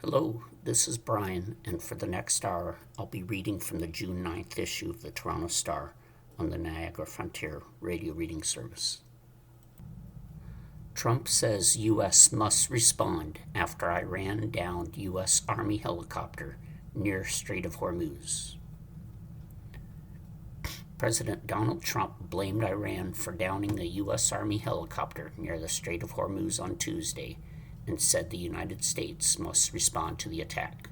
Hello, this is Brian, and for the next hour, I'll be reading from the June 9th issue of the Toronto Star on the Niagara Frontier radio reading service. Trump says U.S. must respond after Iran downed U.S. Army helicopter near Strait of Hormuz. President Donald Trump blamed Iran for downing a U.S. Army helicopter near the Strait of Hormuz on Tuesday and said the United States must respond to the attack.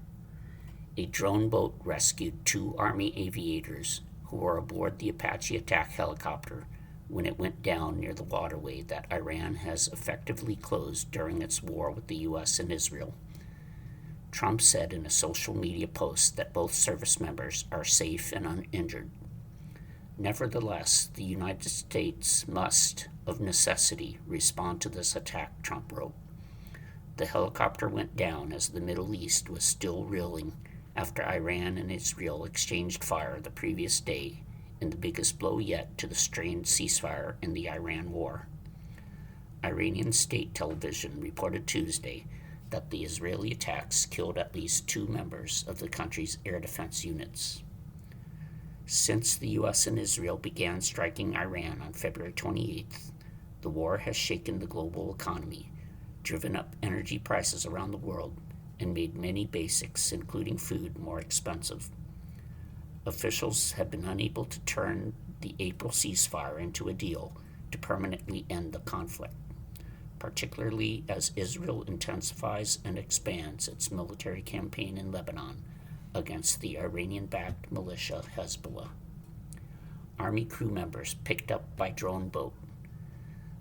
A drone boat rescued two Army aviators who were aboard the Apache attack helicopter when it went down near the waterway that Iran has effectively closed during its war with the U.S. and Israel. Trump said in a social media post that both service members are safe and uninjured. Nevertheless, the United States must, of necessity, respond to this attack, Trump wrote. The helicopter went down as the Middle East was still reeling after Iran and Israel exchanged fire the previous day in the biggest blow yet to the strained ceasefire in the Iran war. Iranian state television reported Tuesday that the Israeli attacks killed at least two members of the country's air defense units. Since the U.S. and Israel began striking Iran on February 28th, the war has shaken the global economy, driven up energy prices around the world, and made many basics, including food, more expensive. Officials have been unable to turn the April ceasefire into a deal to permanently end the conflict, particularly as Israel intensifies and expands its military campaign in Lebanon against the Iranian-backed militia Hezbollah. Army crew members picked up by drone boat.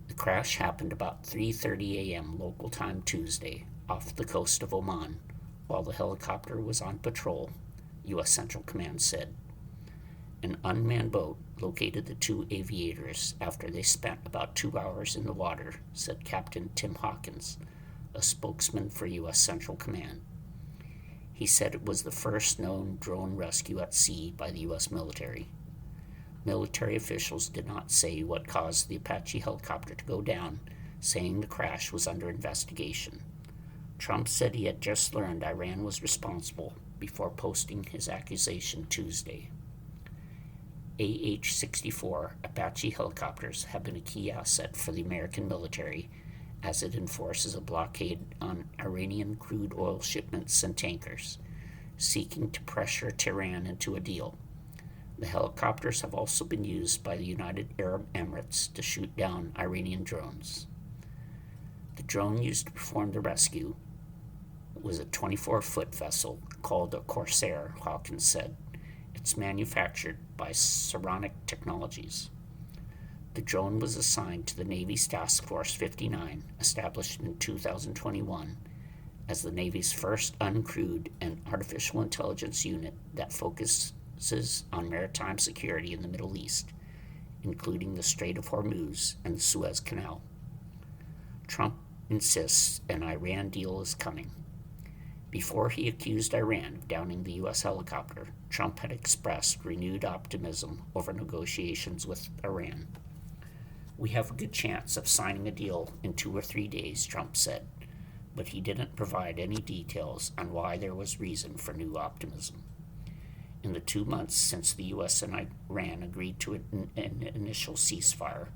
The crash happened about 3:30 a.m. local time Tuesday off the coast of Oman while the helicopter was on patrol, U.S. Central Command said. An unmanned boat located the two aviators after they spent about 2 hours in the water, said Captain Tim Hawkins, a spokesman for U.S. Central Command. He said it was the first known drone rescue at sea by the U.S. military. Military officials did not say what caused the Apache helicopter to go down, saying the crash was under investigation. Trump said he had just learned Iran was responsible before posting his accusation Tuesday. AH-64 Apache helicopters have been a key asset for the American military as it enforces a blockade on Iranian crude oil shipments and tankers, seeking to pressure Tehran into a deal. The helicopters have also been used by the United Arab Emirates to shoot down Iranian drones. The drone used to perform the rescue was a 24-foot vessel called a Corsair, Hawkins said. It's manufactured by Saronic Technologies. The drone was assigned to the Navy's Task Force 59, established in 2021, as the Navy's first uncrewed and artificial intelligence unit that focuses on maritime security in the Middle East, including the Strait of Hormuz and the Suez Canal. Trump insists an Iran deal is coming. Before he accused Iran of downing the U.S. helicopter, Trump had expressed renewed optimism over negotiations with Iran. We have a good chance of signing a deal in 2 or 3 days, Trump said, but he didn't provide any details on why there was reason for new optimism. In the 2 months since the U.S. and Iran agreed to an initial ceasefire,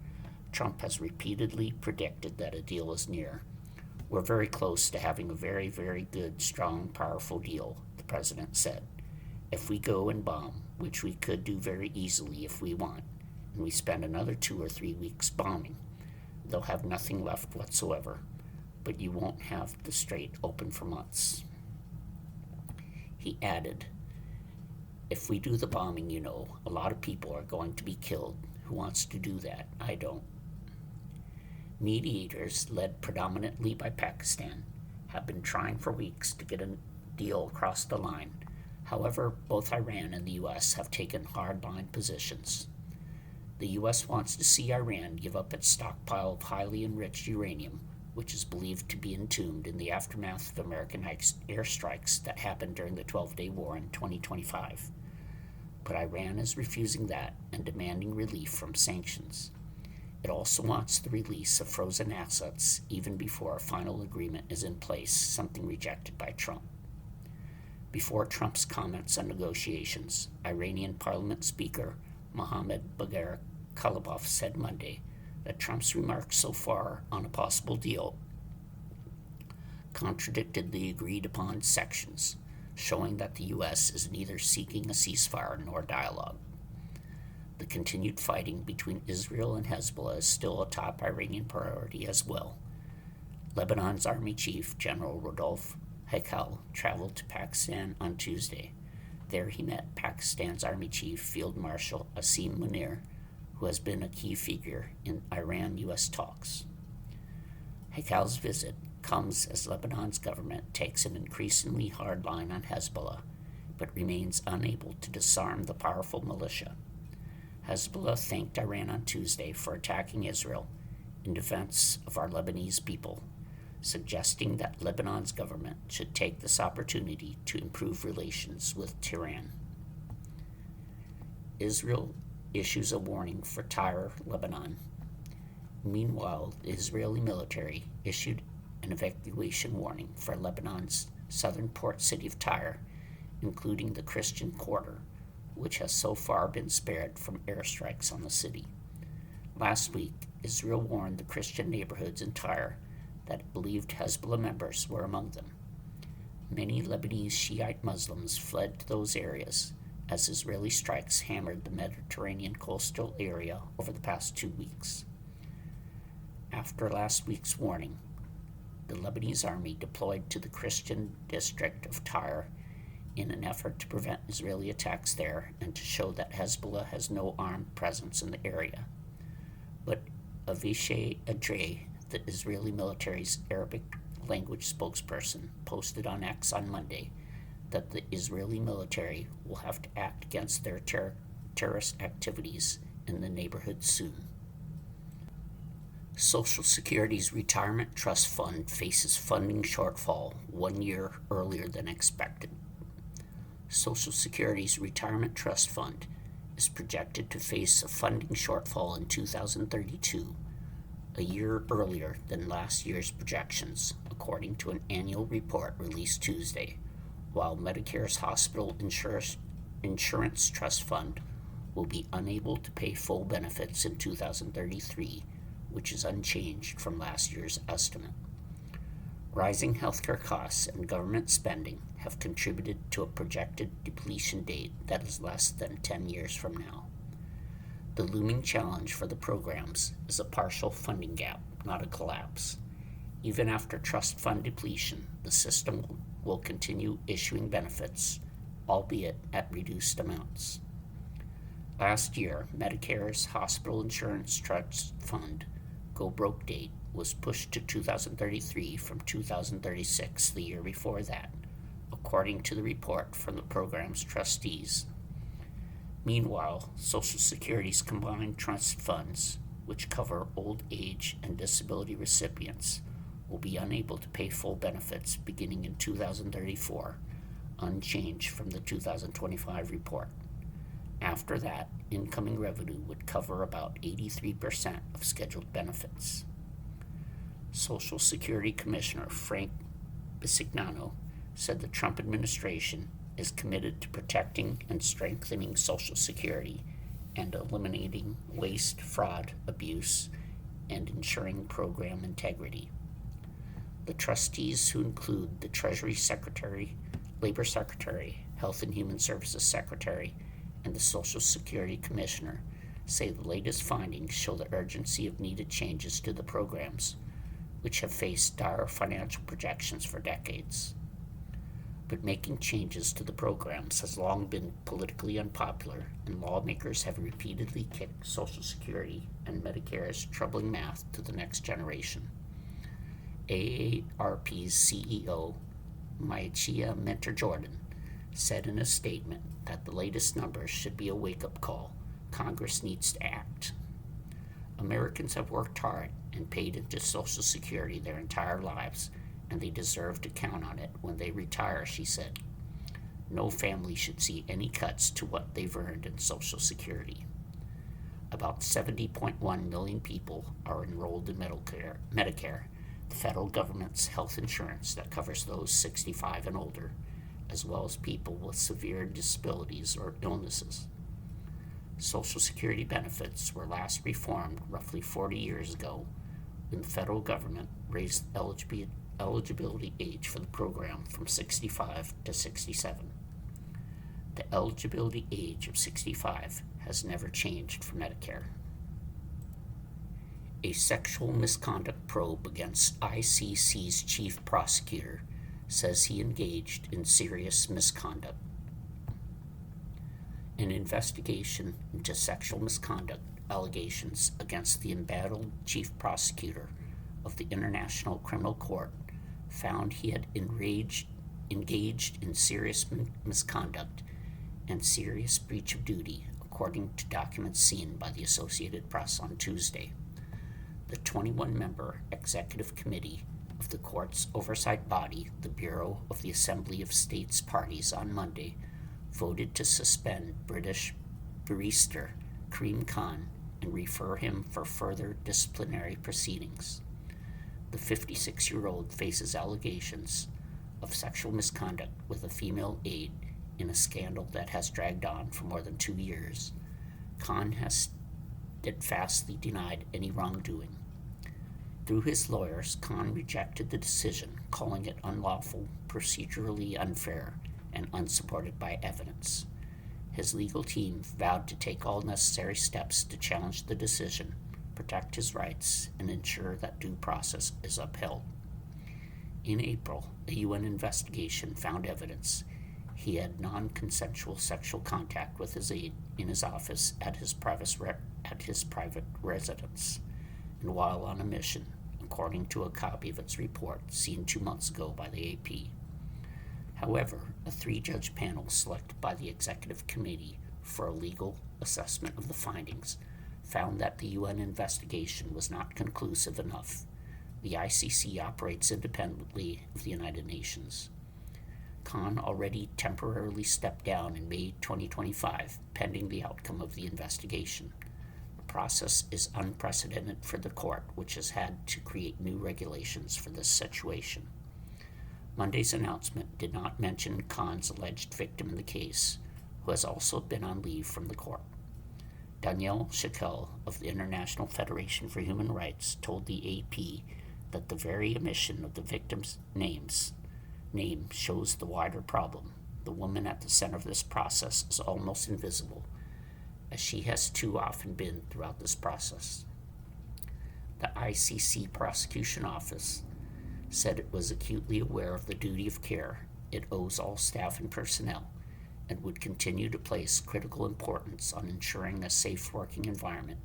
Trump has repeatedly predicted that a deal is near. We're very close to having a very, very good, strong, powerful deal, the president said. If we go and bomb, which we could do very easily if we want, and we spend another 2 or 3 weeks bombing, they'll have nothing left whatsoever, but you won't have the strait open for months. He added, if we do the bombing, a lot of people are going to be killed. Who wants to do that? I don't. Mediators, led predominantly by Pakistan, have been trying for weeks to get a deal across the line. However, both Iran and the U.S. have taken hard-line positions. The U.S. wants to see Iran give up its stockpile of highly enriched uranium, which is believed to be entombed in the aftermath of American airstrikes that happened during the 12-day war in 2025. But Iran is refusing that and demanding relief from sanctions. It also wants the release of frozen assets even before a final agreement is in place, something rejected by Trump. Before Trump's comments on negotiations, Iranian Parliament Speaker Mohammad Bagher Kalibaf said Monday that Trump's remarks so far on a possible deal contradicted the agreed-upon sections, showing that the U.S. is neither seeking a ceasefire nor dialogue. The continued fighting between Israel and Hezbollah is still a top Iranian priority as well. Lebanon's Army Chief General Rodolphe Haikal traveled to Pakistan on Tuesday. There he met Pakistan's Army Chief Field Marshal Asim Munir, who has been a key figure in Iran-U.S. talks. Haikal's visit comes as Lebanon's government takes an increasingly hard line on Hezbollah, but remains unable to disarm the powerful militia. Hezbollah thanked Iran on Tuesday for attacking Israel in defense of our Lebanese people, suggesting that Lebanon's government should take this opportunity to improve relations with Tehran. Israel issues a warning for Tyre, Lebanon. Meanwhile, the Israeli military issued an evacuation warning for Lebanon's southern port city of Tyre, including the Christian Quarter, which has so far been spared from airstrikes on the city. Last week, Israel warned the Christian neighborhoods in Tyre that it believed Hezbollah members were among them. Many Lebanese Shiite Muslims fled to those areas as Israeli strikes hammered the Mediterranean coastal area over the past 2 weeks. After last week's warning, the Lebanese army deployed to the Christian district of Tyre in an effort to prevent Israeli attacks there and to show that Hezbollah has no armed presence in the area. But Avishai Adre, the Israeli military's Arabic language spokesperson, posted on X on Monday that the Israeli military will have to act against their terrorist activities in the neighborhood soon. Social Security's Retirement Trust Fund faces funding shortfall 1 year earlier than expected. Social Security's Retirement Trust Fund is projected to face a funding shortfall in 2032, a year earlier than last year's projections, according to an annual report released Tuesday, while Medicare's Hospital Insurance Trust Fund will be unable to pay full benefits in 2033, which is unchanged from last year's estimate. Rising healthcare costs and government spending have contributed to a projected depletion date that is less than 10 years from now. The looming challenge for the programs is a partial funding gap, not a collapse. Even after trust fund depletion, the system will continue issuing benefits, albeit at reduced amounts. Last year, Medicare's Hospital Insurance Trust Fund go-broke date was pushed to 2033 from 2036 the year before that, according to the report from the program's trustees. Meanwhile, Social Security's combined trust funds, which cover old age and disability recipients, will be unable to pay full benefits beginning in 2034, unchanged from the 2025 report. After that, incoming revenue would cover about 83% of scheduled benefits. Social Security Commissioner Frank Bisignano said the Trump administration is committed to protecting and strengthening Social Security and eliminating waste, fraud, abuse, and ensuring program integrity. The trustees, who include the Treasury Secretary, Labor Secretary, Health and Human Services Secretary, and the Social Security Commissioner, say the latest findings show the urgency of needed changes to the programs, which have faced dire financial projections for decades. But making changes to the programs has long been politically unpopular, and lawmakers have repeatedly kicked Social Security and Medicare's troubling math to the next generation. AARP's CEO, Maicia Mentor-Jordan, said in a statement that the latest numbers should be a wake-up call. Congress needs to act. Americans have worked hard and paid into Social Security their entire lives, and they deserve to count on it when they retire, she said. No family should see any cuts to what they've earned in Social Security. About 70.1 million people are enrolled in Medicare, the federal government's health insurance that covers those 65 and older, as well as people with severe disabilities or illnesses. Social Security benefits were last reformed roughly 40 years ago when the federal government raised the eligibility age for the program from 65 to 67. The eligibility age of 65 has never changed for Medicare. A sexual misconduct probe against ICC's chief prosecutor says he engaged in serious misconduct. An investigation into sexual misconduct allegations against the embattled chief prosecutor of the International Criminal Court found he had engaged in serious misconduct and serious breach of duty, according to documents seen by the Associated Press on Tuesday. The 21-member executive committee of the court's oversight body, the Bureau of the Assembly of States Parties, on Monday voted to suspend British barrister Karim Khan and refer him for further disciplinary proceedings. The 56-year-old faces allegations of sexual misconduct with a female aide in a scandal that has dragged on for more than 2 years. Khan has steadfastly denied any wrongdoing. Through his lawyers, Khan rejected the decision, calling it unlawful, procedurally unfair, and unsupported by evidence. His legal team vowed to take all necessary steps to challenge the decision, protect his rights, and ensure that due process is upheld. In April, a UN investigation found evidence he had non-consensual sexual contact with his aide in his office at his private residence, and while on a mission, according to a copy of its report seen 2 months ago by the AP. However, a 3-judge panel selected by the Executive Committee for a legal assessment of the findings found that the UN investigation was not conclusive enough. The ICC operates independently of the United Nations. Khan already temporarily stepped down in May 2025, pending the outcome of the investigation. The process is unprecedented for the court, which has had to create new regulations for this situation. Monday's announcement did not mention Khan's alleged victim in the case, who has also been on leave from the court. Danielle Shakel of the International Federation for Human Rights told the AP that the very omission of the victim's name shows the wider problem. The woman at the center of this process is almost invisible, as she has too often been throughout this process. The ICC Prosecution Office said it was acutely aware of the duty of care it owes all staff and personnel, and would continue to place critical importance on ensuring a safe working environment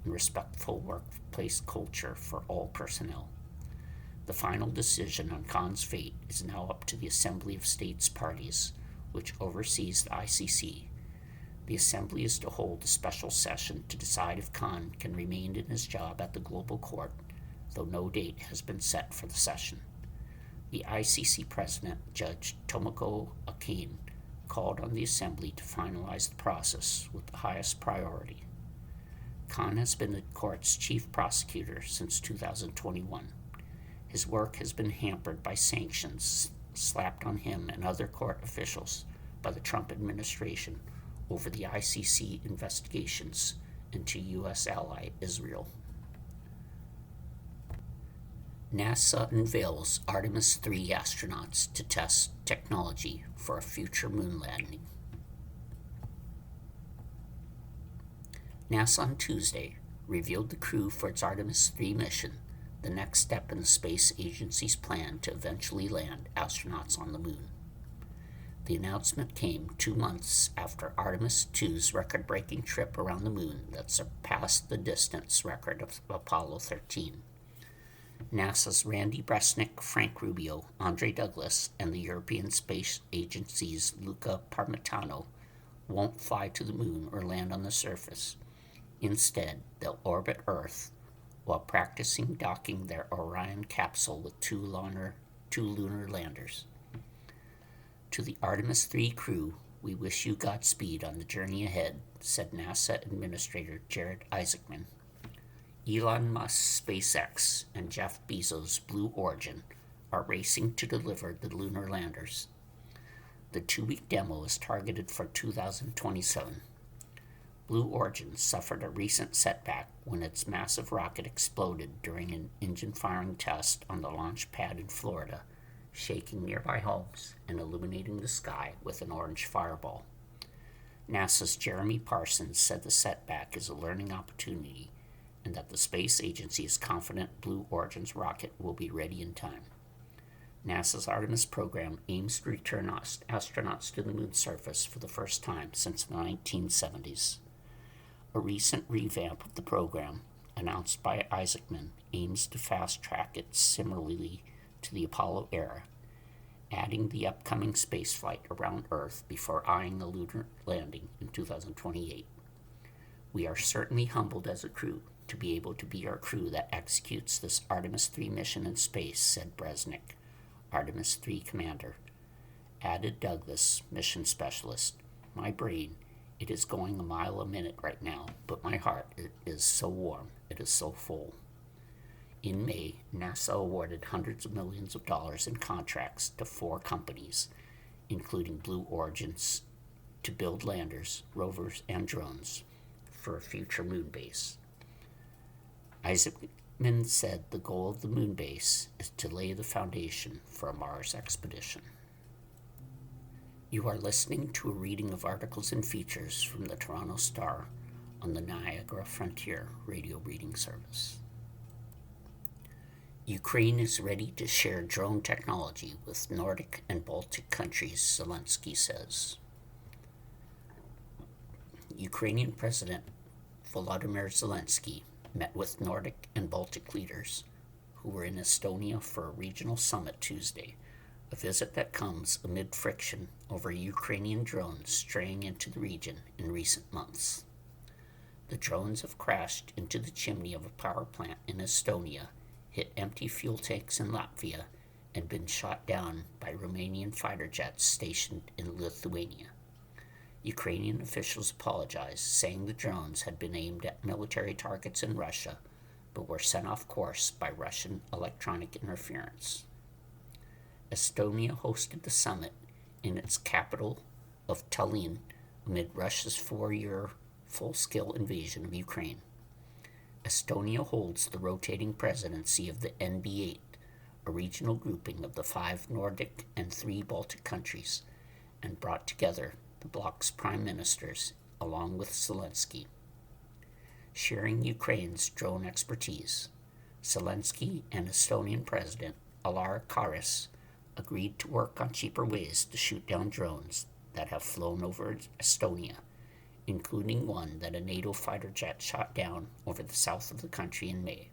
and respectful workplace culture for all personnel. The final decision on Khan's fate is now up to the Assembly of States Parties, which oversees the ICC. The Assembly is to hold a special session to decide if Khan can remain in his job at the Global Court, though no date has been set for the session. The ICC President, Judge Tomoko Akane, called on the Assembly to finalize the process with the highest priority. Khan has been the court's chief prosecutor since 2021. His work has been hampered by sanctions slapped on him and other court officials by the Trump administration over the ICC investigations into U.S. ally Israel. NASA unveils Artemis 3 astronauts to test technology for a future moon landing. NASA on Tuesday revealed the crew for its Artemis 3 mission, the next step in the space agency's plan to eventually land astronauts on the moon. The announcement came 2 months after Artemis 2's record-breaking trip around the moon that surpassed the distance record of Apollo 13. NASA's Randy Bresnik, Frank Rubio, Andre Douglas, and the European Space Agency's Luca Parmitano won't fly to the moon or land on the surface. Instead, they'll orbit Earth while practicing docking their Orion capsule with two lunar landers. To the Artemis 3 crew, we wish you Godspeed on the journey ahead, said NASA Administrator Jared Isaacman. Elon Musk's SpaceX and Jeff Bezos' Blue Origin are racing to deliver the lunar landers. The 2-week demo is targeted for 2027. Blue Origin suffered a recent setback when its massive rocket exploded during an engine-firing test on the launch pad in Florida, shaking nearby homes and illuminating the sky with an orange fireball. NASA's Jeremy Parsons said the setback is a learning opportunity and that the space agency is confident Blue Origin's rocket will be ready in time. NASA's Artemis program aims to return astronauts to the moon's surface for the first time since the 1970s. A recent revamp of the program, announced by Isaacman, aims to fast-track it similarly to the Apollo era, adding the upcoming spaceflight around Earth before eyeing a lunar landing in 2028. We are certainly humbled as a crew to be able to be our crew that executes this Artemis 3 mission in space, said Bresnik, Artemis 3 commander. Added Douglas, mission specialist, my brain, it is going a mile a minute right now, but my heart, it is so warm, it is so full. In May, NASA awarded hundreds of millions of dollars in contracts to 4 companies, including Blue Origins, to build landers, rovers, and drones for a future moon base. Isaacman said the goal of the moon base is to lay the foundation for a Mars expedition. You are listening to a reading of articles and features from the Toronto Star on the Niagara Frontier radio reading service. Ukraine is ready to share drone technology with Nordic and Baltic countries, Zelensky says. Ukrainian President Volodymyr Zelensky met with Nordic and Baltic leaders who were in Estonia for a regional summit Tuesday, a visit that comes amid friction over Ukrainian drones straying into the region in recent months. The drones have crashed into the chimney of a power plant in Estonia, hit empty fuel tanks in Latvia, and been shot down by Romanian fighter jets stationed in Lithuania. Ukrainian officials apologized, saying the drones had been aimed at military targets in Russia, but were sent off course by Russian electronic interference. Estonia hosted the summit in its capital of Tallinn amid Russia's 4-year full-scale invasion of Ukraine. Estonia holds the rotating presidency of the NB8, a regional grouping of the 5 Nordic and 3 Baltic countries, and brought together the bloc's prime ministers, along with Zelensky. Sharing Ukraine's drone expertise, Zelensky and Estonian President Alar Karis agreed to work on cheaper ways to shoot down drones that have flown over Estonia, including one that a NATO fighter jet shot down over the south of the country in May.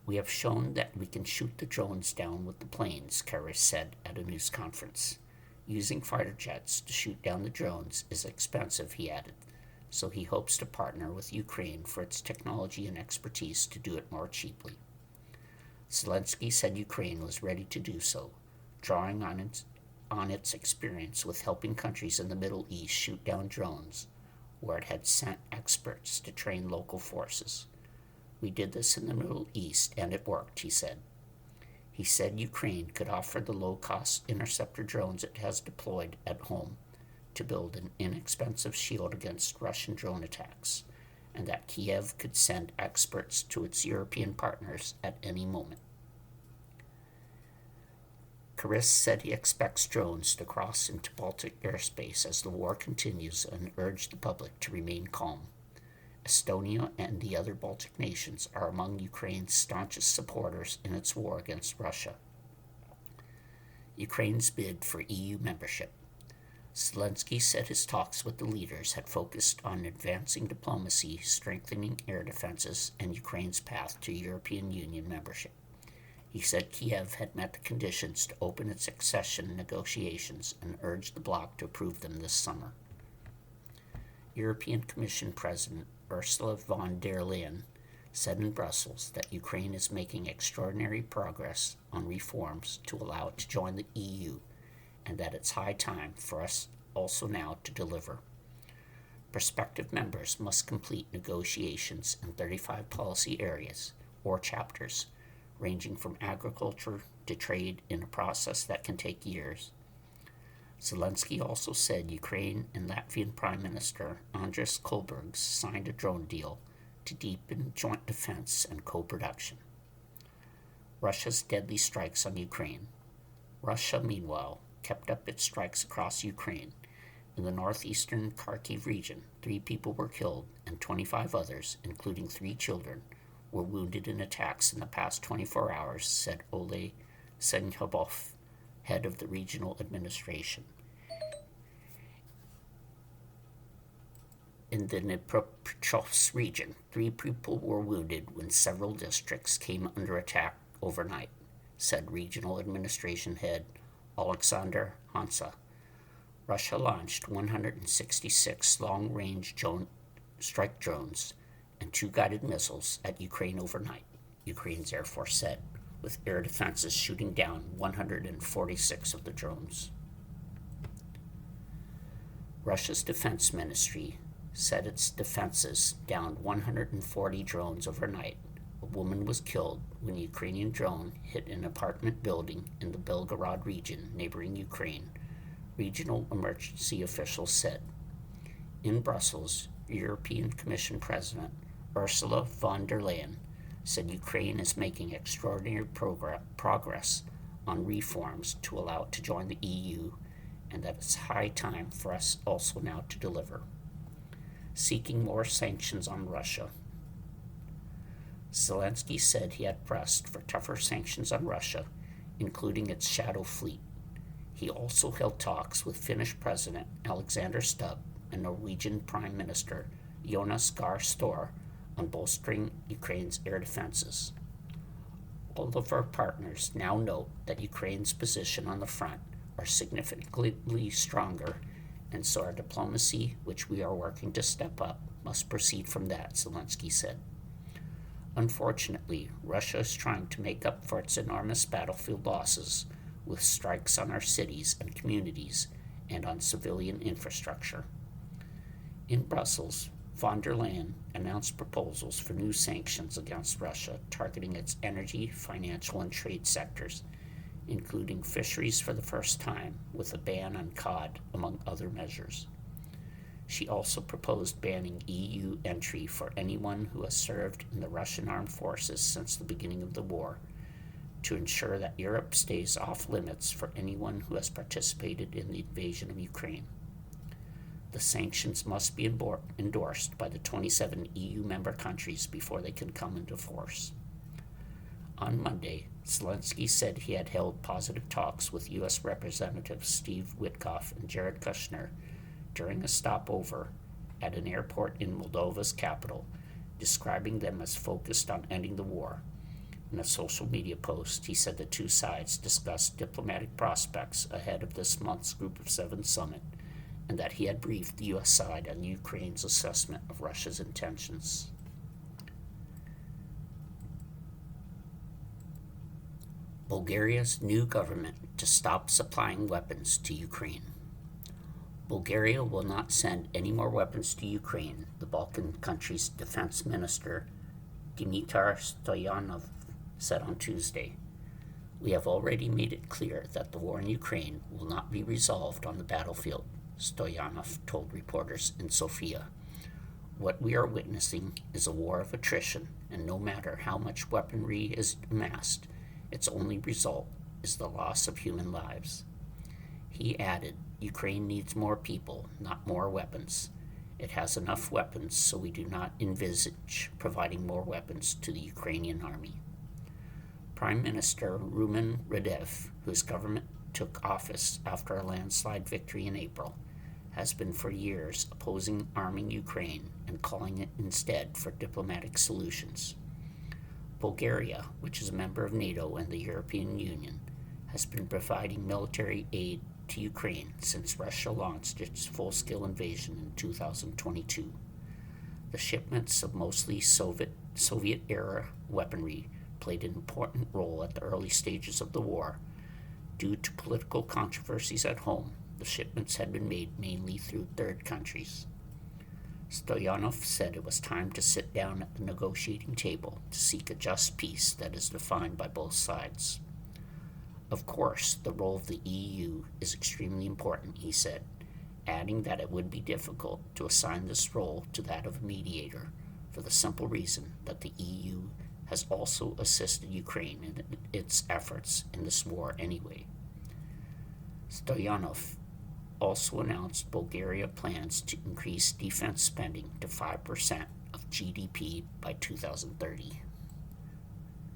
We have shown that we can shoot the drones down with the planes, Karis said at a news conference. Using fighter jets to shoot down the drones is expensive, he added, so he hopes to partner with Ukraine for its technology and expertise to do it more cheaply. Zelensky said Ukraine was ready to do so, drawing on its experience with helping countries in the Middle East shoot down drones, where it had sent experts to train local forces. We did this in the Middle East, and it worked, he said. He said Ukraine could offer the low-cost interceptor drones it has deployed at home to build an inexpensive shield against Russian drone attacks, and that Kiev could send experts to its European partners at any moment. Karis said he expects drones to cross into Baltic airspace as the war continues and urged the public to remain calm. Estonia and the other Baltic nations are among Ukraine's staunchest supporters in its war against Russia. Ukraine's bid for EU membership. Zelensky said his talks with the leaders had focused on advancing diplomacy, strengthening air defenses, and Ukraine's path to European Union membership. He said Kiev had met the conditions to open its accession negotiations and urged the bloc to approve them this summer. European Commission President Ursula von der Leyen said in Brussels that Ukraine is making extraordinary progress on reforms to allow it to join the EU, and that it's high time for us also now to deliver. Prospective members must complete negotiations in 35 policy areas or chapters, ranging from agriculture to trade in a process that can take years. Zelensky also said Ukraine and Latvian Prime Minister Andris Kobergs signed a drone deal to deepen joint defense and co-production. Russia's deadly strikes on Ukraine. Russia, meanwhile, kept up its strikes across Ukraine. In the northeastern Kharkiv region, 3 people were killed and 25 others, including 3 children, were wounded in attacks in the past 24 hours, said Oleh Senhyabov, head of the regional administration. In the Dnipropetrovsk region, 3 people were wounded when several districts came under attack overnight, said regional administration head Alexander Hansa. Russia launched 166 long-range strike drones and 2 guided missiles at Ukraine overnight, Ukraine's Air Force said, with air defenses shooting down 146 of the drones. Russia's defense ministry said its defenses downed 140 drones overnight. A woman was killed when a Ukrainian drone hit an apartment building in the Belgorod region neighboring Ukraine, regional emergency officials said. In Brussels, European Commission President Ursula von der Leyen said Ukraine is making extraordinary progress on reforms to allow it to join the EU, and that it's high time for us also now to deliver. Seeking more sanctions on Russia. Zelensky said he had pressed for tougher sanctions on Russia, including its shadow fleet. He also held talks with Finnish President Alexander Stubb and Norwegian Prime Minister Jonas Gahr Store on bolstering Ukraine's air defenses. All of our partners now note that Ukraine's position on the front are significantly stronger, and so our diplomacy, which we are working to step up, must proceed from that, Zelensky said. Unfortunately, Russia is trying to make up for its enormous battlefield losses with strikes on our cities and communities and on civilian infrastructure. In Brussels, von der Leyen announced proposals for new sanctions against Russia targeting its energy, financial, and trade sectors, including fisheries for the first time, with a ban on cod, among other measures. She also proposed banning EU entry for anyone who has served in the Russian armed forces since the beginning of the war, to ensure that Europe stays off limits for anyone who has participated in the invasion of Ukraine. The sanctions must be endorsed by the 27 EU member countries before they can come into force. On Monday, Zelensky said he had held positive talks with U.S. Representatives Steve Witkoff and Jared Kushner during a stopover at an airport in Moldova's capital, describing them as focused on ending the war. In a social media post, he said the 2 sides discussed diplomatic prospects ahead of this month's Group of 7 summit, and that he had briefed the U.S. side on Ukraine's assessment of Russia's intentions. Bulgaria's new government to stop supplying weapons to Ukraine. Bulgaria will not send any more weapons to Ukraine, the Balkan country's defense minister Dimitar Stoyanov said on Tuesday. We have already made it clear that the war in Ukraine will not be resolved on the battlefield, Stoyanov told reporters in Sofia. What we are witnessing is a war of attrition, and no matter how much weaponry is amassed, its only result is the loss of human lives. He added, Ukraine needs more people, not more weapons. It has enough weapons, so we do not envisage providing more weapons to the Ukrainian army. Prime Minister Rumen Radev, whose government took office after a landslide victory in April, has been for years opposing arming Ukraine and calling it instead for diplomatic solutions. Bulgaria, which is a member of NATO and the European Union, has been providing military aid to Ukraine since Russia launched its full-scale invasion in 2022. The shipments of mostly Soviet-era weaponry played an important role at the early stages of the war. Due to political controversies at home, the shipments had been made mainly through third countries. Stoyanov said it was time to sit down at the negotiating table to seek a just peace that is defined by both sides. Of course, the role of the EU is extremely important, he said, adding that it would be difficult to assign this role to that of a mediator for the simple reason that the EU has also assisted Ukraine in its efforts in this war anyway. Stoyanov also announced Bulgaria plans to increase defense spending to 5% of GDP by 2030.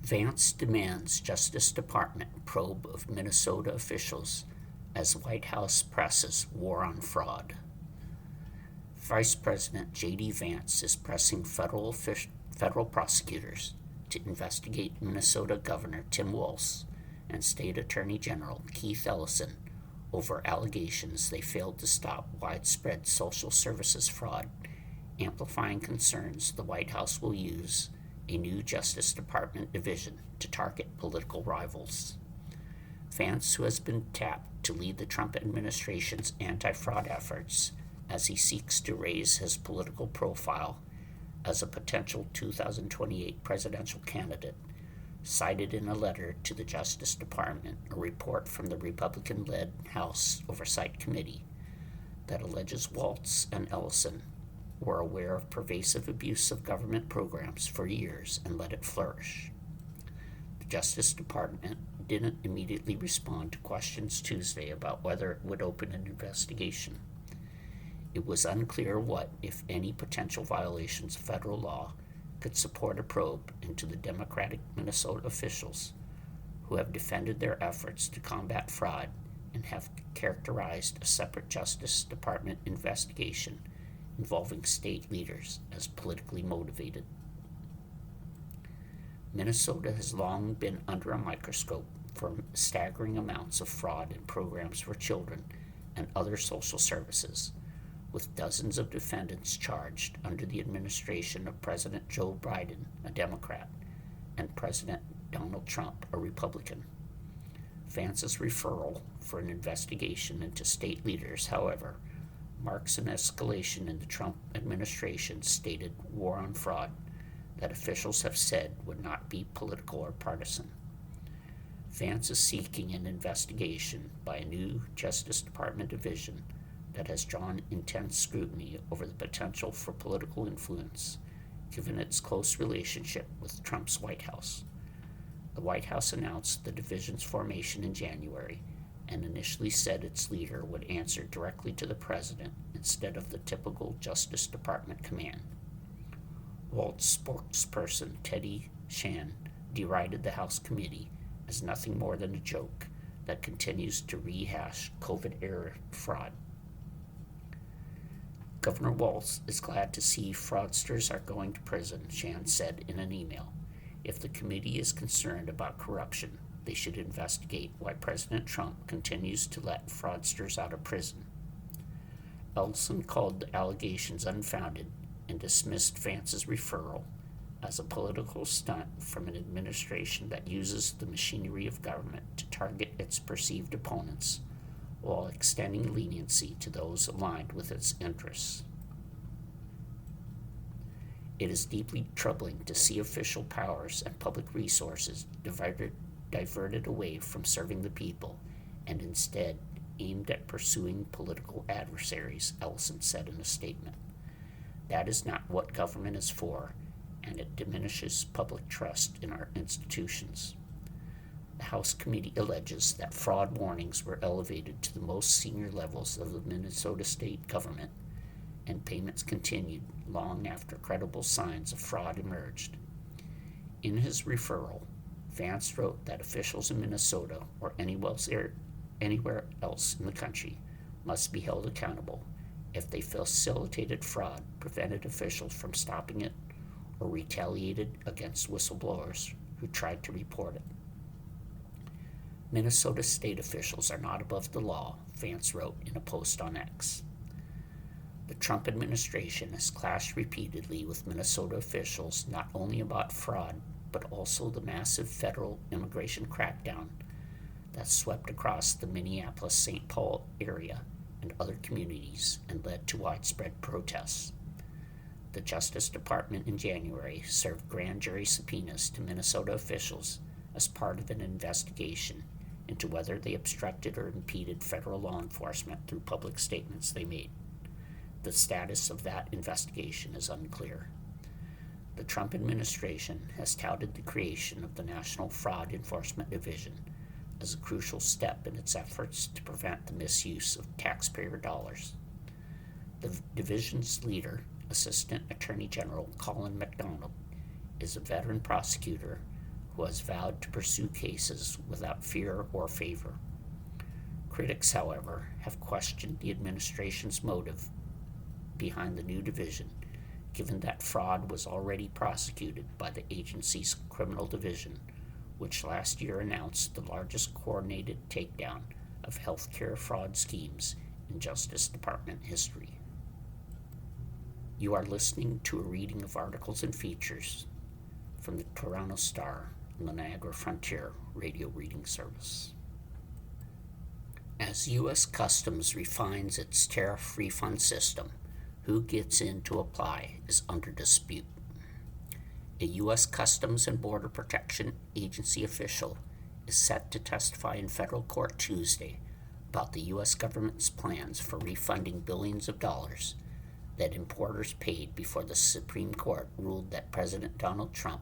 Vance demands Justice Department probe of Minnesota officials as White House presses war on fraud. Vice President J.D. Vance is pressing federal prosecutors to investigate Minnesota Governor Tim Walz and State Attorney General Keith Ellison over allegations they failed to stop widespread social services fraud, amplifying concerns the White House will use a new Justice Department division to target political rivals. Vance, who has been tapped to lead the Trump administration's anti-fraud efforts as he seeks to raise his political profile as a potential 2028 presidential candidate, cited in a letter to the Justice Department a report from the Republican-led House Oversight Committee that alleges Walz and Ellison were aware of pervasive abuse of government programs for years and let it flourish. The Justice Department didn't immediately respond to questions Tuesday about whether it would open an investigation. It was unclear what, if any, potential violations of federal law could support a probe into the Democratic Minnesota officials who have defended their efforts to combat fraud and have characterized a separate Justice Department investigation involving state leaders as politically motivated. Minnesota has long been under a microscope for staggering amounts of fraud in programs for children and other social services, with dozens of defendants charged under the administration of President Joe Biden, a Democrat, and President Donald Trump, a Republican. Vance's referral for an investigation into state leaders, however, marks an escalation in the Trump administration's stated war on fraud that officials have said would not be political or partisan. Vance is seeking an investigation by a new Justice Department division that has drawn intense scrutiny over the potential for political influence, given its close relationship with Trump's White House. The White House announced the division's formation in January and initially said its leader would answer directly to the president instead of the typical Justice Department command. Walz spokesperson Teddy Shan derided the House committee as nothing more than a joke that continues to rehash COVID-era fraud. Governor Walz is glad to see fraudsters are going to prison, Shan said in an email. If the committee is concerned about corruption, they should investigate why President Trump continues to let fraudsters out of prison. Ellison called the allegations unfounded and dismissed Vance's referral as a political stunt from an administration that uses the machinery of government to target its perceived opponents while extending leniency to those aligned with its interests. It is deeply troubling to see official powers and public resources diverted away from serving the people and instead aimed at pursuing political adversaries, Ellison said in a statement. That is not what government is for, and it diminishes public trust in our institutions. The House committee alleges that fraud warnings were elevated to the most senior levels of the Minnesota state government, and payments continued long after credible signs of fraud emerged. In his referral, Vance wrote that officials in Minnesota or anywhere else in the country must be held accountable if they facilitated fraud, prevented officials from stopping it, or retaliated against whistleblowers who tried to report it. Minnesota state officials are not above the law, Vance wrote in a post on X. The Trump administration has clashed repeatedly with Minnesota officials not only about fraud, but also the massive federal immigration crackdown that swept across the Minneapolis-St. Paul area and other communities and led to widespread protests. The Justice Department in January served grand jury subpoenas to Minnesota officials as part of an investigation into whether they obstructed or impeded federal law enforcement through public statements they made. The status of that investigation is unclear. The Trump administration has touted the creation of the National Fraud Enforcement Division as a crucial step in its efforts to prevent the misuse of taxpayer dollars. The division's leader, Assistant Attorney General Colin McDonald, is a veteran prosecutor who has vowed to pursue cases without fear or favor. Critics, however, have questioned the administration's motive behind the new division, given that fraud was already prosecuted by the agency's criminal division, which last year announced the largest coordinated takedown of healthcare fraud schemes in Justice Department history. You are listening to a reading of articles and features from the Toronto Star and the Niagara Frontier radio reading service. As U.S. Customs refines its tariff refund system, who gets in to apply is under dispute. A U.S. Customs and Border Protection Agency official is set to testify in federal court Tuesday about the U.S. government's plans for refunding billions of dollars that importers paid before the Supreme Court ruled that President Donald Trump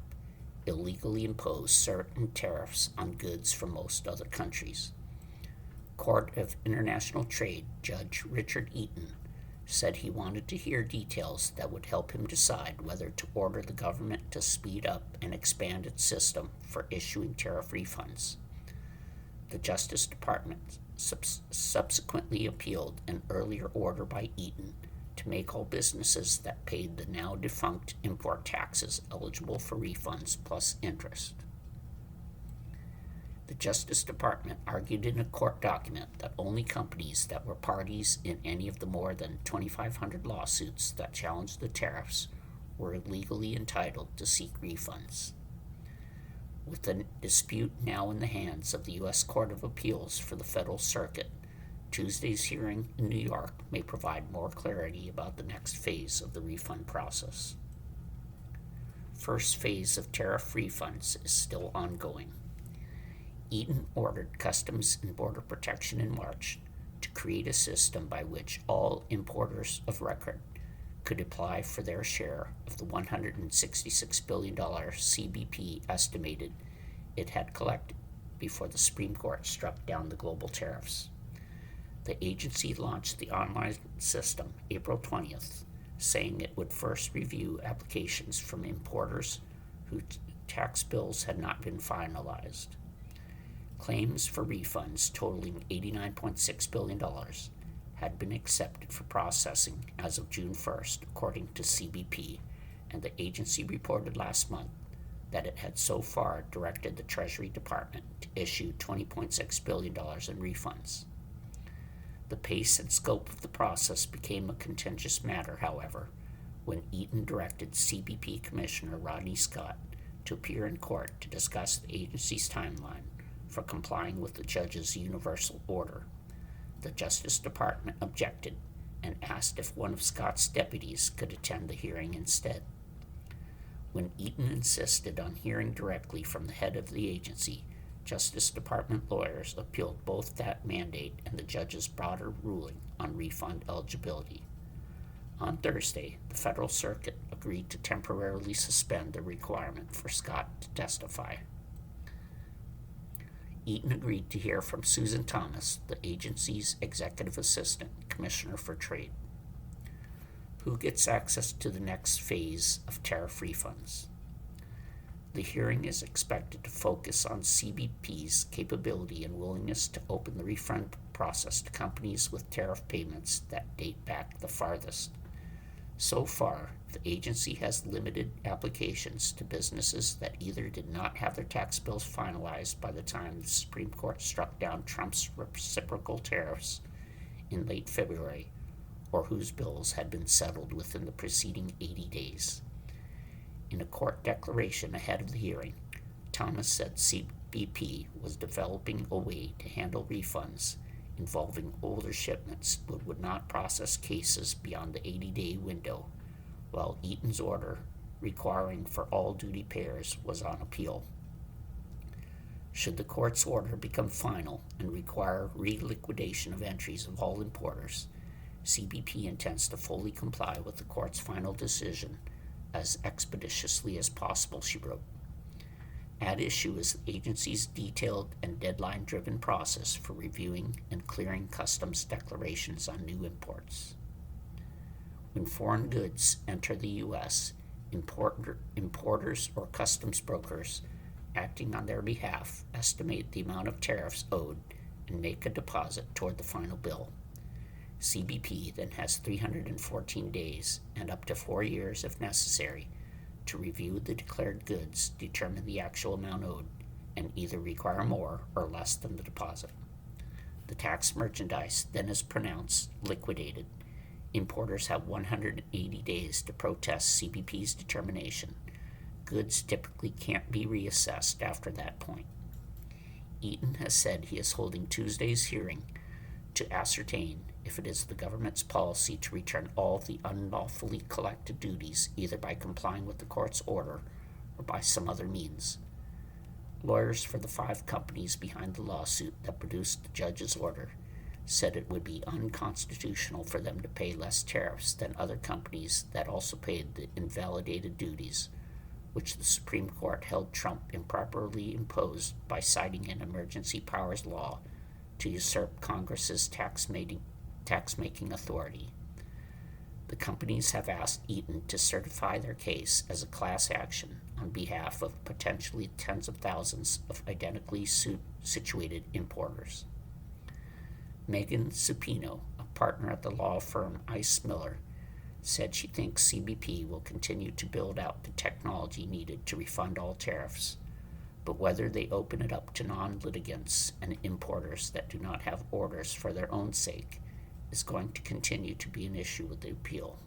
illegally imposed certain tariffs on goods from most other countries. Court of International Trade Judge Richard Eaton said he wanted to hear details that would help him decide whether to order the government to speed up and expand its system for issuing tariff refunds. The Justice Department subsequently appealed an earlier order by Eaton to make all businesses that paid the now defunct import taxes eligible for refunds plus interest. The Justice Department argued in a court document that only companies that were parties in any of the more than 2,500 lawsuits that challenged the tariffs were legally entitled to seek refunds. With the dispute now in the hands of the U.S. Court of Appeals for the Federal Circuit, Tuesday's hearing in New York may provide more clarity about the next phase of the refund process. First phase of tariff refunds is still ongoing. Eaton ordered Customs and Border Protection in March to create a system by which all importers of record could apply for their share of the $166 billion CBP estimated it had collected before the Supreme Court struck down the global tariffs. The agency launched the online system April 20th, saying it would first review applications from importers whose tax bills had not been finalized. Claims for refunds totaling $89.6 billion had been accepted for processing as of June 1st, according to CBP, and the agency reported last month that it had so far directed the Treasury Department to issue $20.6 billion in refunds. The pace and scope of the process became a contentious matter, however, when Eaton directed CBP Commissioner Rodney Scott to appear in court to discuss the agency's timeline for complying with the judge's universal order. The Justice Department objected and asked if one of Scott's deputies could attend the hearing instead. When Eaton insisted on hearing directly from the head of the agency, Justice Department lawyers appealed both that mandate and the judge's broader ruling on refund eligibility. On Thursday, the Federal Circuit agreed to temporarily suspend the requirement for Scott to testify. Eaton agreed to hear from Susan Thomas, the agency's executive assistant commissioner for trade. Who gets access to the next phase of tariff refunds? The hearing is expected to focus on CBP's capability and willingness to open the refund process to companies with tariff payments that date back the farthest. So far, the agency has limited applications to businesses that either did not have their tax bills finalized by the time the Supreme Court struck down Trump's reciprocal tariffs in late February, or whose bills had been settled within the preceding 80 days. In a court declaration ahead of the hearing, Thomas said CBP was developing a way to handle refunds involving older shipments but would not process cases beyond the 80-day window, while Eaton's order requiring for all duty payers was on appeal. Should the court's order become final and require reliquidation of entries of all importers, CBP intends to fully comply with the court's final decision as expeditiously as possible, she wrote. At issue is the agency's detailed and deadline-driven process for reviewing and clearing customs declarations on new imports. When foreign goods enter the U.S., importers or customs brokers acting on their behalf estimate the amount of tariffs owed and make a deposit toward the final bill. CBP then has 314 days and up to 4 years if necessary to review the declared goods, determine the actual amount owed, and either require more or less than the deposit. The taxed merchandise then is pronounced liquidated. Importers have 180 days to protest CBP's determination. Goods typically can't be reassessed after that point. Eaton has said he is holding Tuesday's hearing to ascertain if it is the government's policy to return all of the unlawfully collected duties either by complying with the court's order or by some other means. Lawyers for the 5 companies behind the lawsuit that produced the judge's order said it would be unconstitutional for them to pay less tariffs than other companies that also paid the invalidated duties, which the Supreme Court held Trump improperly imposed by citing an emergency powers law to usurp Congress's tax-making authority. The companies have asked Eaton to certify their case as a class action on behalf of potentially tens of thousands of identically situated importers. Megan Supino, a partner at the law firm Ice Miller, said she thinks CBP will continue to build out the technology needed to refund all tariffs, but whether they open it up to non-litigants and importers that do not have orders for their own sake is going to continue to be an issue with the appeal.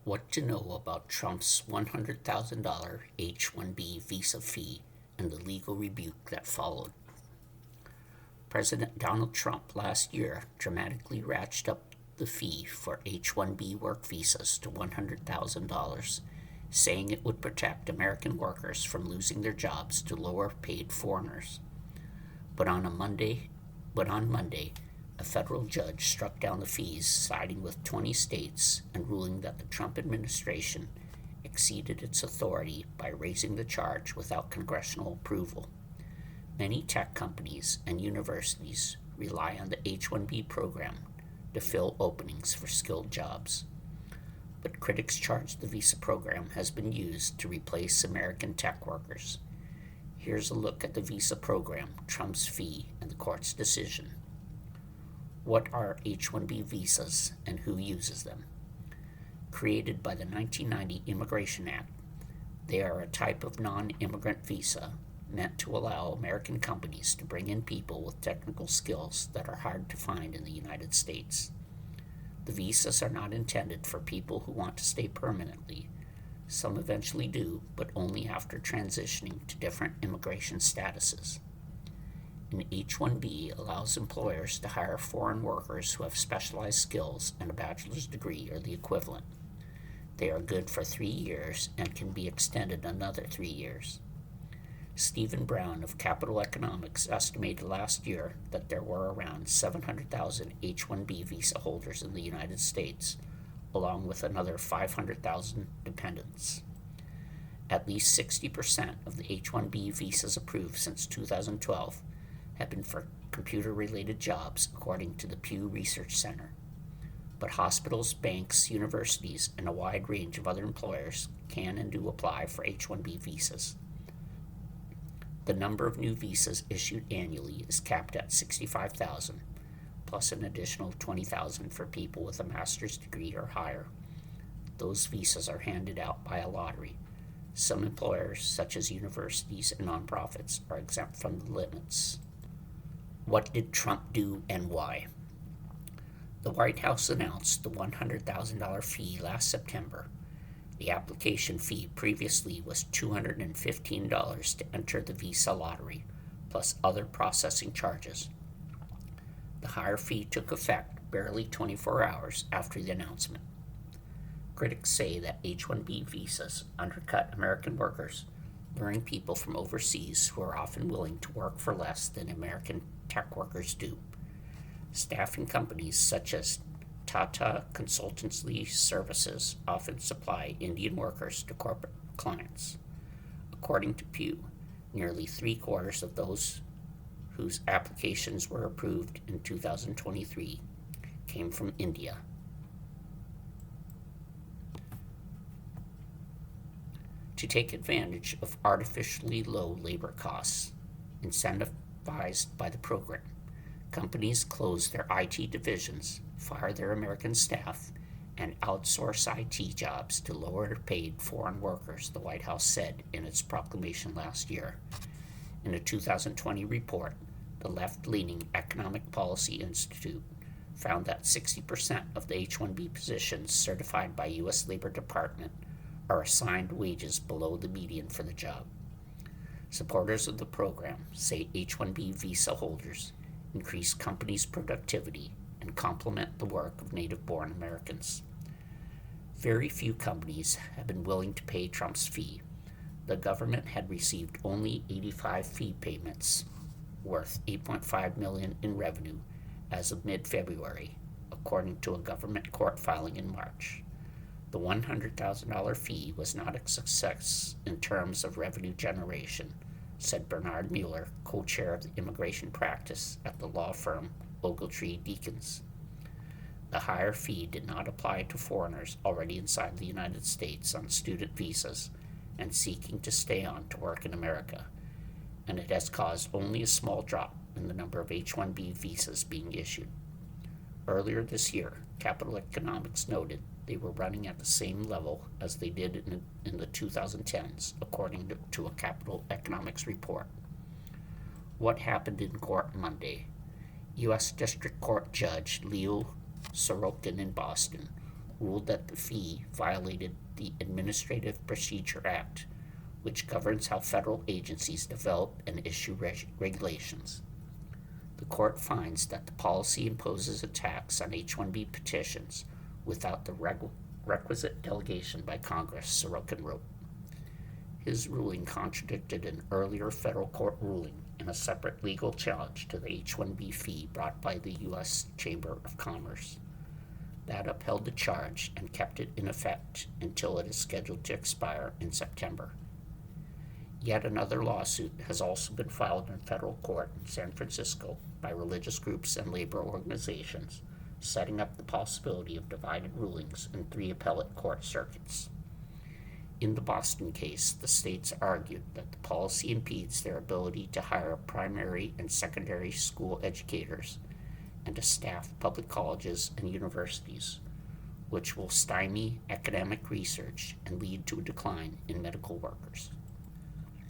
What to know about Trump's $100,000 H-1B visa fee and the legal rebuke that followed. President Donald Trump last year dramatically ratcheted up the fee for H-1B work visas to $100,000, saying it would protect American workers from losing their jobs to lower-paid foreigners. But on Monday, a federal judge struck down the fees, siding with 20 states and ruling that the Trump administration exceeded its authority by raising the charge without congressional approval. Many tech companies and universities rely on the H-1B program to fill openings for skilled jobs. But critics charge the visa program has been used to replace American tech workers. Here's a look at the visa program, Trump's fee, and the court's decision. What are H-1B visas and who uses them? Created by the 1990 Immigration Act, they are a type of non-immigrant visa meant to allow American companies to bring in people with technical skills that are hard to find in the United States. The visas are not intended for people who want to stay permanently. Some eventually do, but only after transitioning to different immigration statuses. An H-1B allows employers to hire foreign workers who have specialized skills and a bachelor's degree or the equivalent. They are good for 3 years and can be extended another 3 years. Stephen Brown of Capital Economics estimated last year that there were around 700,000 H-1B visa holders in the United States, along with another 500,000 dependents. At least 60% of the H-1B visas approved since 2012 have been for computer-related jobs, according to the Pew Research Center. But hospitals, banks, universities, and a wide range of other employers can and do apply for H-1B visas. The number of new visas issued annually is capped at 65,000, plus an additional 20,000 for people with a master's degree or higher. Those visas are handed out by a lottery. Some employers, such as universities and nonprofits, are exempt from the limits. What did Trump do and why? The White House announced the $100,000 fee last September. The application fee previously was $215 to enter the visa lottery, plus other processing charges. The higher fee took effect barely 24 hours after the announcement. Critics say that H-1B visas undercut American workers luring people from overseas who are often willing to work for less than American tech workers do. Staffing companies such as Tata Consultancy Services often supply Indian workers to corporate clients. According to Pew, nearly 3/4 of those whose applications were approved in 2023 came from India. To take advantage of artificially low labor costs, incentivized by the program, companies close their IT divisions, fire their American staff, and outsource IT jobs to lower paid foreign workers, the White House said in its proclamation last year. In a 2020 report, the left-leaning Economic Policy Institute found that 60% of the H-1B positions certified by U.S. Labor Department are assigned wages below the median for the job. Supporters of the program say H-1B visa holders increase companies' productivity and complement the work of native-born Americans. Very few companies have been willing to pay Trump's fee. The government had received only 85 fee payments, worth $8.5 million in revenue as of mid-February, according to a government court filing in March. The $100,000 fee was not a success in terms of revenue generation, said Bernard Mueller, co-chair of the immigration practice at the law firm Ogletree Deakins. The higher fee did not apply to foreigners already inside the United States on student visas and seeking to stay on to work in America, and it has caused only a small drop in the number of H-1B visas being issued. Earlier this year, Capital Economics noted they were running at the same level as they did in the 2010s, according to a Capital Economics report. What happened in court Monday? U.S. District Court Judge Leo Sorokin in Boston ruled that the fee violated the Administrative Procedure Act, which governs how federal agencies develop and issue regulations. The court finds that the policy imposes a tax on H-1B petitions without the requisite delegation by Congress, Sorokin wrote. His ruling contradicted an earlier federal court ruling in a separate legal challenge to the H-1B fee brought by the U.S. Chamber of Commerce. That upheld the charge and kept it in effect until it is scheduled to expire in September. Yet another lawsuit has also been filed in federal court in San Francisco by religious groups and labor organizations, setting up the possibility of divided rulings in 3 appellate court circuits. In the Boston case, the states argued that the policy impedes their ability to hire primary and secondary school educators and to staff public colleges and universities, which will stymie academic research and lead to a decline in medical workers.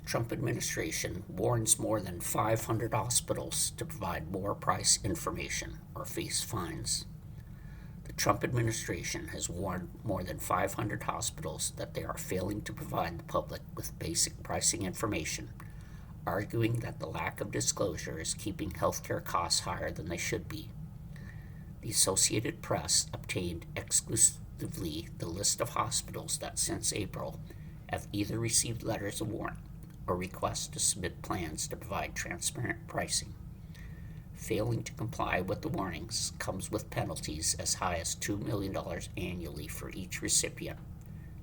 Trump administration warns more than 500 hospitals to provide more price information or face fines. The Trump administration has warned more than 500 hospitals that they are failing to provide the public with basic pricing information, arguing that the lack of disclosure is keeping healthcare costs higher than they should be. The Associated Press obtained exclusively the list of hospitals that since April have either received letters of warning or requests to submit plans to provide transparent pricing. Failing to comply with the warnings comes with penalties as high as $2 million annually for each recipient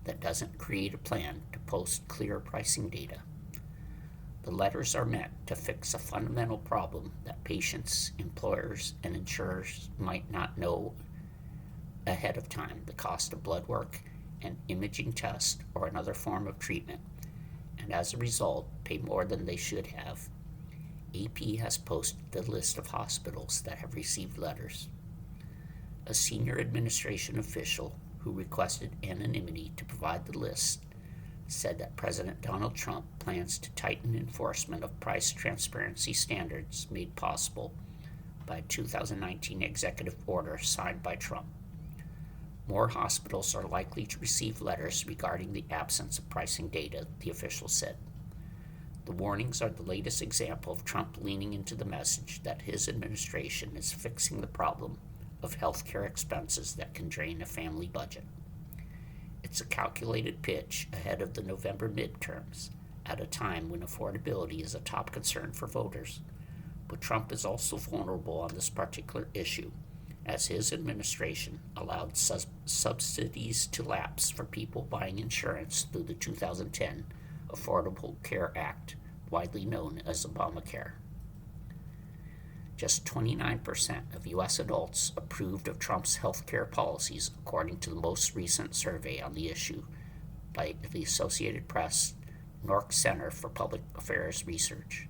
that doesn't create a plan to post clear pricing data. The letters are meant to fix a fundamental problem that patients, employers, and insurers might not know ahead of time the cost of blood work, an imaging test, or another form of treatment, and as a result, pay more than they should have. AP has posted the list of hospitals that have received letters. A senior administration official who requested anonymity to provide the list said that President Donald Trump plans to tighten enforcement of price transparency standards made possible by a 2019 executive order signed by Trump. More hospitals are likely to receive letters regarding the absence of pricing data, the official said. The warnings are the latest example of Trump leaning into the message that his administration is fixing the problem of healthcare expenses that can drain a family budget. It's a calculated pitch ahead of the November midterms, at a time when affordability is a top concern for voters. But Trump is also vulnerable on this particular issue, as his administration allowed subsidies to lapse for people buying insurance through the 2010 Affordable Care Act, widely known as Obamacare. Just 29% of U.S. adults approved of Trump's health care policies, according to the most recent survey on the issue by the Associated Press NORC Center for Public Affairs Research.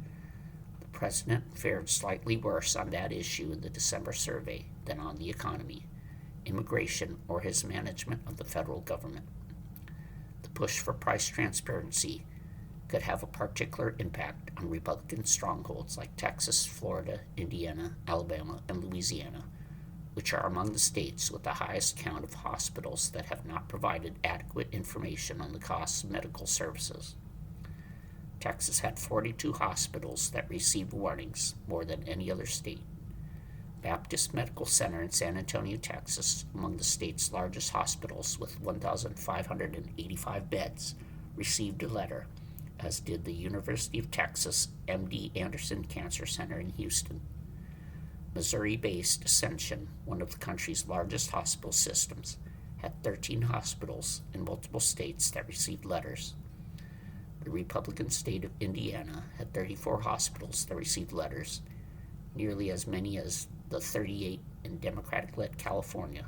The president fared slightly worse on that issue in the December survey than on the economy, immigration, or his management of the federal government. The push for price transparency could have a particular impact on Republican strongholds like Texas, Florida, Indiana, Alabama, and Louisiana, which are among the states with the highest count of hospitals that have not provided adequate information on the costs of medical services. Texas had 42 hospitals that received warnings, more than any other state. Baptist Medical Center in San Antonio, Texas, among the state's largest hospitals with 1,585 beds, received a letter, as did the University of Texas MD Anderson Cancer Center in Houston. Missouri-based Ascension, one of the country's largest hospital systems, had 13 hospitals in multiple states that received letters. The Republican state of Indiana had 34 hospitals that received letters, nearly as many as the 38 in Democratic-led California,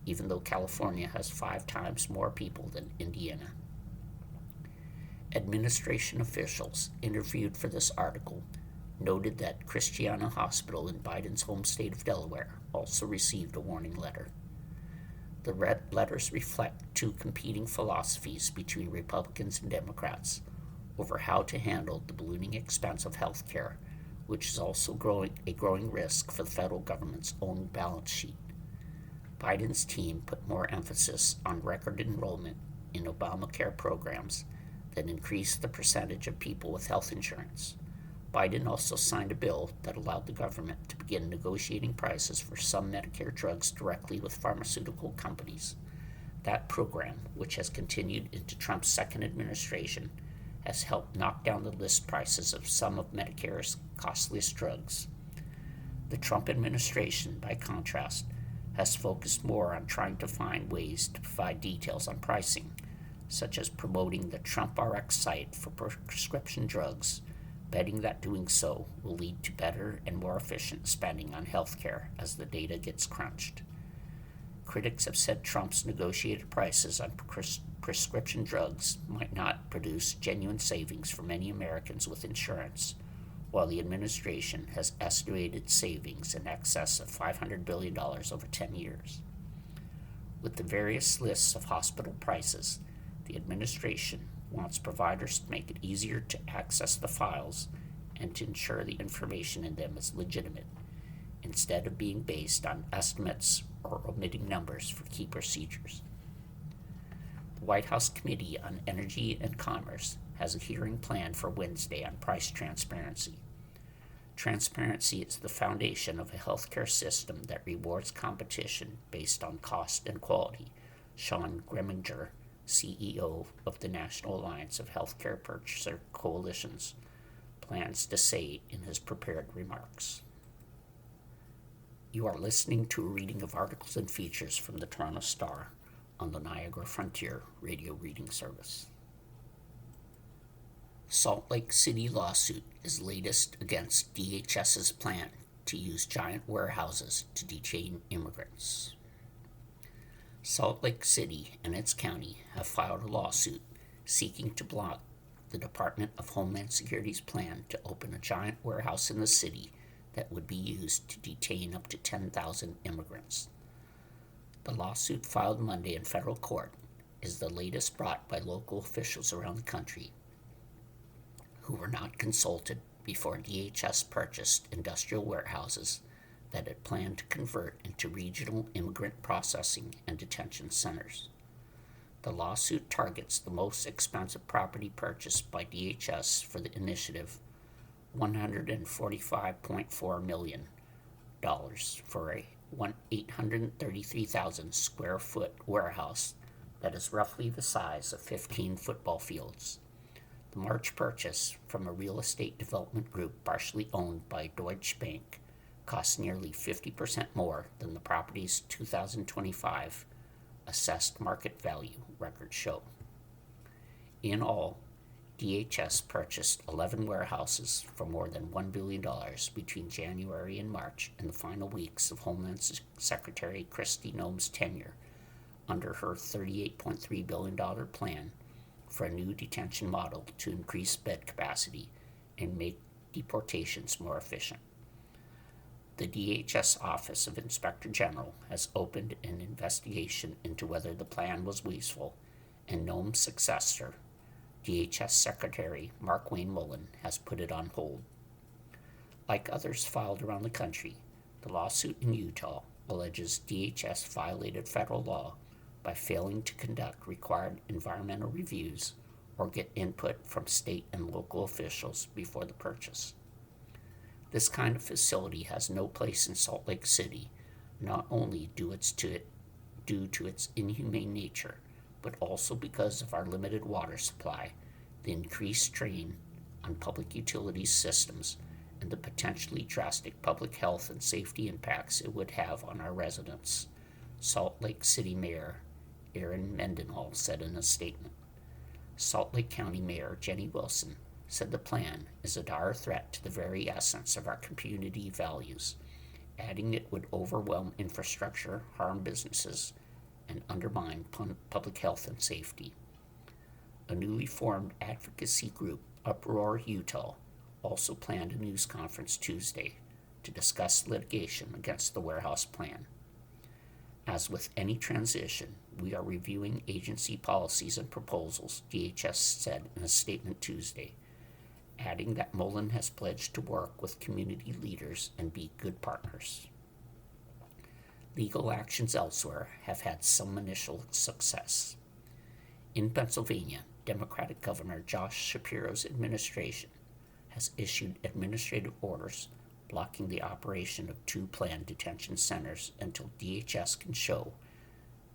even though California has 5 times more people than Indiana. Administration officials interviewed for this article noted that Christiana Hospital in Biden's home state of Delaware also received a warning letter. The red letters reflect 2 competing philosophies between Republicans and Democrats over how to handle the ballooning expense of health care, which is also a growing risk for the federal government's own balance sheet. Biden's team put more emphasis on record enrollment in Obamacare programs that increased the percentage of people with health insurance. Biden also signed a bill that allowed the government to begin negotiating prices for some Medicare drugs directly with pharmaceutical companies. That program, which has continued into Trump's second administration, has helped knock down the list prices of some of Medicare's costliest drugs. The Trump administration, by contrast, has focused more on trying to find ways to provide details on pricing, such as promoting the TrumpRx site for prescription drugs, betting that doing so will lead to better and more efficient spending on healthcare as the data gets crunched. Critics have said Trump's negotiated prices on prescription drugs might not produce genuine savings for many Americans with insurance, while the administration has estimated savings in excess of $500 billion over 10 years. With the various lists of hospital prices, the administration wants providers to make it easier to access the files and to ensure the information in them is legitimate, instead of being based on estimates or omitting numbers for key procedures. The White House Committee on Energy and Commerce has a hearing planned for Wednesday on price transparency. Transparency is the foundation of a healthcare system that rewards competition based on cost and quality, Sean Greminger, CEO of the National Alliance of Healthcare Purchaser Coalitions, plans to say in his prepared remarks. You are listening to a reading of articles and features from the Toronto Star on the Niagara Frontier radio reading service. Salt Lake City lawsuit is latest against DHS's plan to use giant warehouses to detain immigrants. Salt Lake City and its county have filed a lawsuit seeking to block the Department of Homeland Security's plan to open a giant warehouse in the city that would be used to detain up to 10,000 immigrants. The lawsuit filed Monday in federal court is the latest brought by local officials around the country who were not consulted before DHS purchased industrial warehouses that it planned to convert into regional immigrant processing and detention centers. The lawsuit targets the most expensive property purchased by DHS for the initiative, $145.4 million for a 833,000 square foot warehouse that is roughly the size of 15 football fields. The March purchase from a real estate development group partially owned by Deutsche Bank cost nearly 50% more than the property's 2025 assessed market value records show. In all, DHS purchased 11 warehouses for more than $1 billion between January and March in the final weeks of Homeland Secretary Kristi Noem's tenure under her $38.3 billion plan for a new detention model to increase bed capacity and make deportations more efficient. The DHS Office of Inspector General has opened an investigation into whether the plan was wasteful, and Noem's successor, DHS Secretary Markwayne Mullin, has put it on hold. Like others filed around the country, the lawsuit in Utah alleges DHS violated federal law by failing to conduct required environmental reviews or get input from state and local officials before the purchase. This kind of facility has no place in Salt Lake City, not only due to its inhumane nature, but also because of our limited water supply, the increased strain on public utilities systems, and the potentially drastic public health and safety impacts it would have on our residents, Salt Lake City Mayor Erin Mendenhall said in a statement. Salt Lake County Mayor Jenny Wilson said the plan is a dire threat to the very essence of our community values, adding it would overwhelm infrastructure, harm businesses, and undermine public health and safety. A newly formed advocacy group, Uproar Utah, also planned a news conference Tuesday to discuss litigation against the warehouse plan. As with any transition, we are reviewing agency policies and proposals, DHS said in a statement Tuesday, adding that Mullin has pledged to work with community leaders and be good partners. Legal actions elsewhere have had some initial success. In Pennsylvania, Democratic Governor Josh Shapiro's administration has issued administrative orders blocking the operation of 2 planned detention centers until DHS can show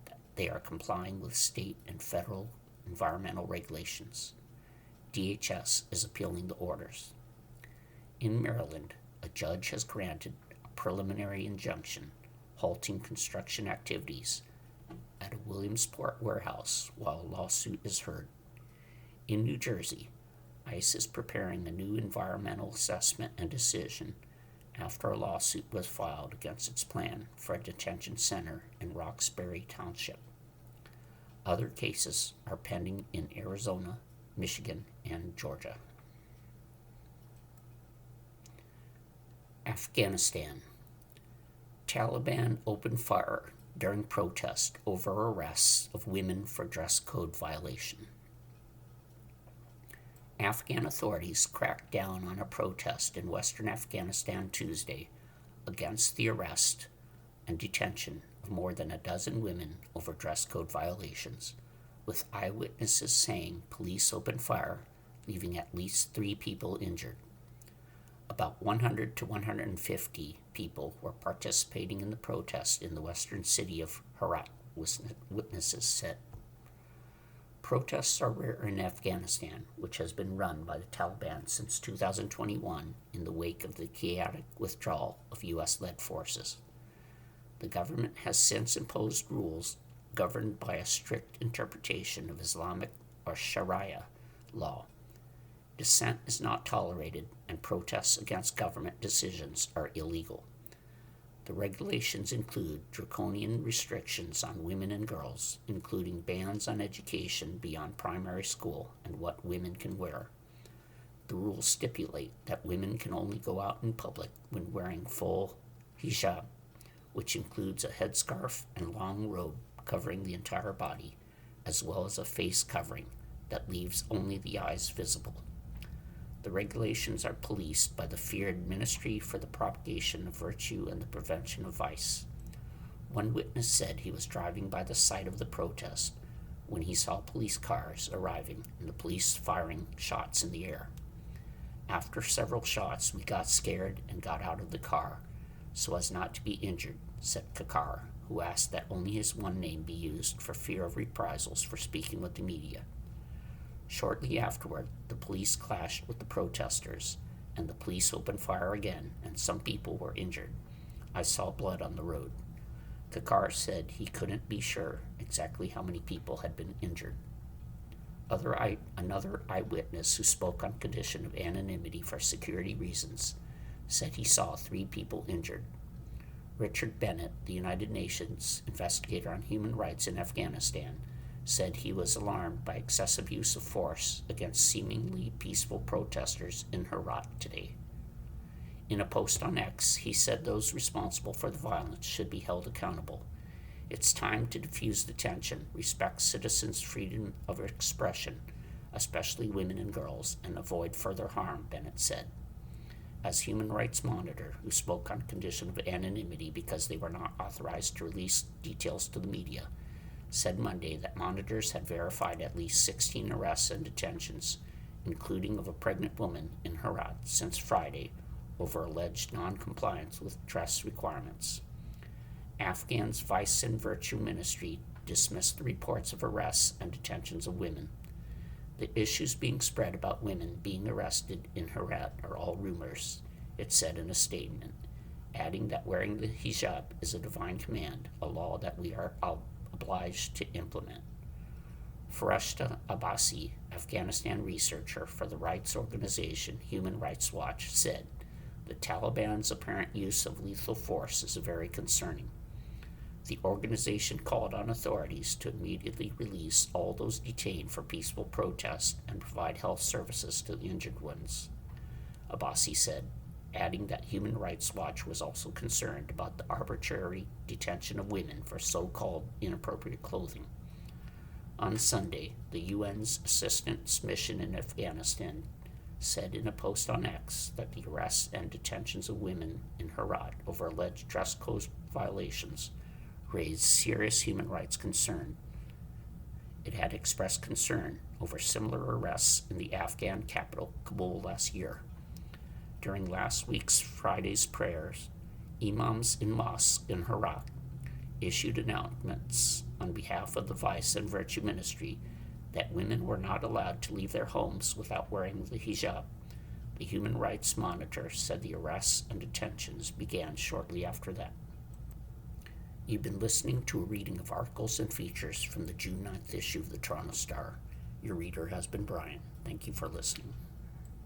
that they are complying with state and federal environmental regulations. DHS is appealing the orders. In Maryland, a judge has granted a preliminary injunction halting construction activities at a Williamsport warehouse while a lawsuit is heard. In New Jersey, ICE is preparing a new environmental assessment and decision after a lawsuit was filed against its plan for a detention center in Roxbury Township. Other cases are pending in Arizona, Michigan, and Georgia. Afghanistan. Taliban opened fire during protest over arrests of women for dress code violation. Afghan authorities cracked down on a protest in western Afghanistan Tuesday against the arrest and detention of more than a dozen women over dress code violations, with eyewitnesses saying police opened fire, leaving at least 3 people injured. About 100 to 150 people were participating in the protest in the western city of Herat, witnesses said. Protests are rare in Afghanistan, which has been run by the Taliban since 2021 in the wake of the chaotic withdrawal of U.S.-led forces. The government has since imposed rules governed by a strict interpretation of Islamic or Sharia law. Dissent is not tolerated, and protests against government decisions are illegal. The regulations include draconian restrictions on women and girls, including bans on education beyond primary school and what women can wear. The rules stipulate that women can only go out in public when wearing full hijab, which includes a headscarf and long robe covering the entire body, as well as a face covering that leaves only the eyes visible. The regulations are policed by the feared Ministry for the Propagation of Virtue and the Prevention of Vice. One witness said he was driving by the site of the protest when he saw police cars arriving and the police firing shots in the air. After several shots, we got scared and got out of the car so as not to be injured, said Kakar, who asked that only his one name be used for fear of reprisals for speaking with the media. Shortly afterward, the police clashed with the protesters, and the police opened fire again, and some people were injured. I saw blood on the road. Kakar said he couldn't be sure exactly how many people had been injured. Another eyewitness who spoke on condition of anonymity for security reasons said he saw 3 people injured. Richard Bennett, the United Nations investigator on human rights in Afghanistan, said he was alarmed by excessive use of force against seemingly peaceful protesters in Herat today. In a post on X, he said those responsible for the violence should be held accountable. It's time to diffuse the tension, respect citizens' freedom of expression, especially women and girls, and avoid further harm, Bennett said. As Human Rights Monitor, who spoke on condition of anonymity because they were not authorized to release details to the media, said Monday that monitors had verified at least 16 arrests and detentions, including of a pregnant woman in Herat, since Friday over alleged non-compliance with dress requirements. Afghan's Vice and Virtue Ministry dismissed the reports of arrests and detentions of women. The issues being spread about women being arrested in Herat are all rumors, it said in a statement, adding that wearing the hijab is a divine command, a law that we are obliged to implement. Farashta Abbasi, Afghanistan researcher for the rights organization Human Rights Watch, said the Taliban's apparent use of lethal force is very concerning. The organization called on authorities to immediately release all those detained for peaceful protest and provide health services to the injured ones, Abbasi said, adding that Human Rights Watch was also concerned about the arbitrary detention of women for so-called inappropriate clothing. On Sunday, the UN's Assistance Mission in Afghanistan said in a post on X that the arrests and detentions of women in Herat over alleged dress code violations raised serious human rights concern. It had expressed concern over similar arrests in the Afghan capital, Kabul, last year. During last week's Friday's prayers, imams in mosques in Herat issued announcements on behalf of the Vice and Virtue Ministry that women were not allowed to leave their homes without wearing the hijab. The Human Rights Monitor said the arrests and detentions began shortly after that. You've been listening to a reading of articles and features from the June 9th issue of the Toronto Star. Your reader has been Brian. Thank you for listening.